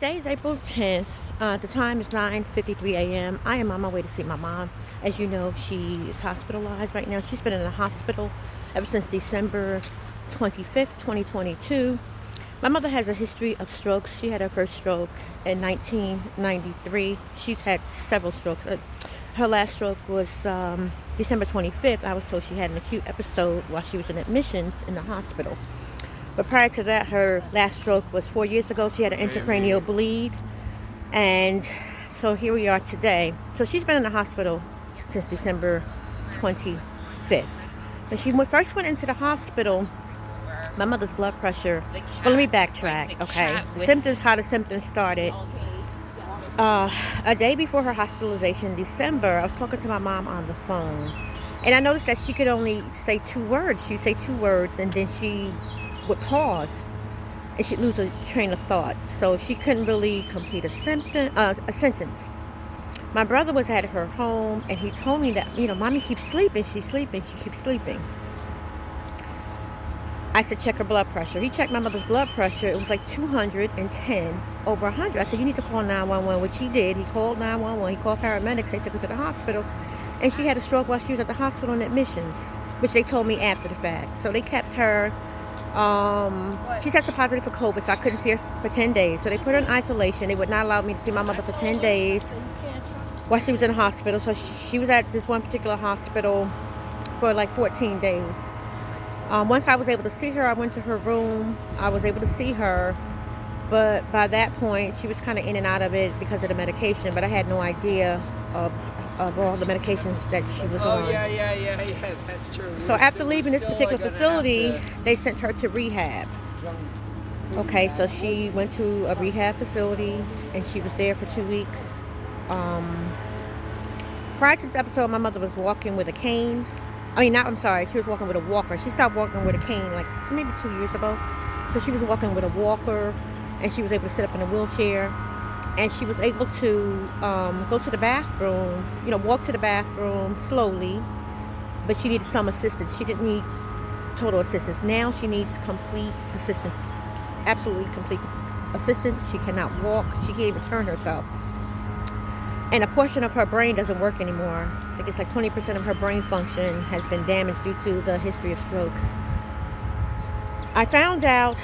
Today is April 10th. The time is 9:53 a.m. I am on my way to see my mom. As you know, she is hospitalized right now. She's been in the hospital ever since December 25th, 2022. My mother has a history of strokes. She had her first stroke in 1993. She's had several strokes. Her last stroke was December 25th. I was told she had an acute episode while she was in admissions in the hospital. But prior to that, her last stroke was 4 years ago. She had an intracranial bleed. And so here we are today. So she's been in the hospital since December 25th. When she first went into the hospital, my mother's blood pressure. Well, let me backtrack, okay? How the symptoms started. A day before her hospitalization in December, I was talking to my mom on the phone. And I noticed that she could only say two words. She'd say two words and then she would pause and she'd lose a train of thought, so she couldn't really complete a sentence. My brother was at her home and he told me that, mommy keeps sleeping, she keeps sleeping. I said, check her blood pressure. He checked my mother's blood pressure. It was like 210 over 100. I said, you need to call 911, which he did. He called 911. He called paramedics. They took her to the hospital, and she had a stroke while she was at the hospital in admissions, which they told me after the fact. So they kept her. She tested positive for COVID, so I couldn't see her for 10 days. So they put her in isolation. They would not allow me to see my mother for 10 days while she was in the hospital. So she was at this one particular hospital for like 14 days. Once I was able to see her, I went to her room. I was able to see her, but by that point, she was kind of in and out of it because of the medication. But I had no idea of all the medications that she was on. Oh, yeah, that's true. So after leaving this particular facility, they sent her to rehab. Okay, so she went to a rehab facility, and she was there for 2 weeks. Prior to this episode, my mother was walking with a cane. She was walking with a walker. She stopped walking with a cane like maybe 2 years ago. So she was walking with a walker, and she was able to sit up in a wheelchair. And she was able to go to the bathroom, walk to the bathroom slowly, but she needed some assistance. She didn't need total assistance. Now she needs complete assistance, absolutely complete assistance. She cannot walk. She can't even turn herself. And a portion of her brain doesn't work anymore. I think it's like 20% of her brain function has been damaged due to the history of strokes. I found out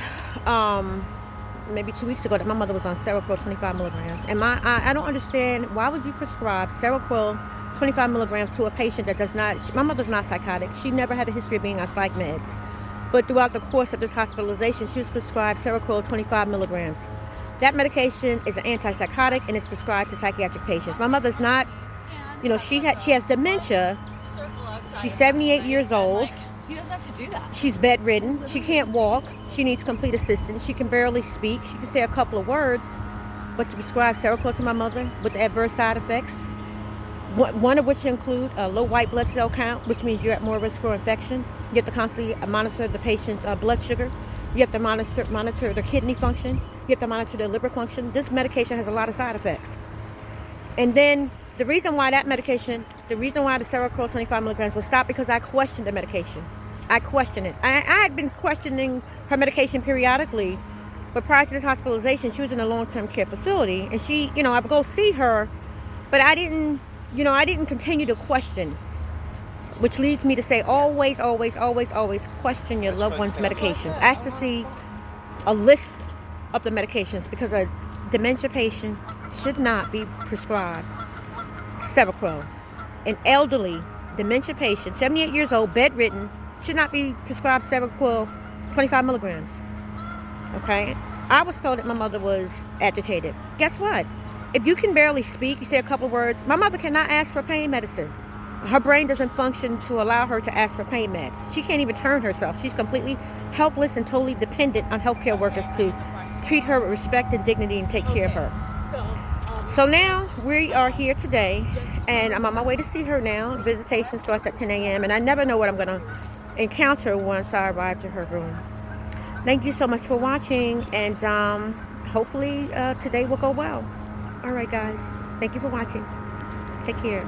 maybe 2 weeks ago that my mother was on SEROQUEL 25 milligrams. And I don't understand, why would you prescribe SEROQUEL 25 milligrams to a patient that does not, my mother's not psychotic. She never had a history of being on psych meds. But throughout the course of this hospitalization, she was prescribed SEROQUEL 25 milligrams. That medication is an antipsychotic and is prescribed to psychiatric patients. My mother's not, she has dementia. She's 78 years old. He doesn't have to do that. She's bedridden. She can't walk. She needs complete assistance. She can barely speak. She can say a couple of words. But to prescribe SEROQUEL to my mother with adverse side effects, one of which include a low white blood cell count, which means you're at more risk for infection. You have to constantly monitor the patient's blood sugar. You have to monitor their kidney function. You have to monitor their liver function. This medication has a lot of side effects. And then the reason why the SEROQUEL 25 milligrams was stopped, because I questioned the medication. I questioned it. I had been questioning her medication periodically, but prior to this hospitalization, she was in a long-term care facility, and she, I would go see her, but I didn't continue to question, which leads me to say always question your loved one's medications. Ask to see a list of the medications, because a dementia patient should not be prescribed SEROQUEL. An elderly dementia patient, 78 years old, bedridden, should not be prescribed SEROQUEL 25 milligrams. Okay? I was told that my mother was agitated. Guess what? If you can barely speak, you say a couple words, my mother cannot ask for pain medicine. Her brain doesn't function to allow her to ask for pain meds. She can't even turn herself. She's completely helpless and totally dependent on healthcare workers to treat her with respect and dignity and take care of her. So now we are here today, and I'm on my way to see her now. Visitation starts at 10 a.m. and I never know what I'm going to encounter once I arrive to her room. Thank you so much for watching, and hopefully today will go well. All right, guys. Thank you for watching. Take care.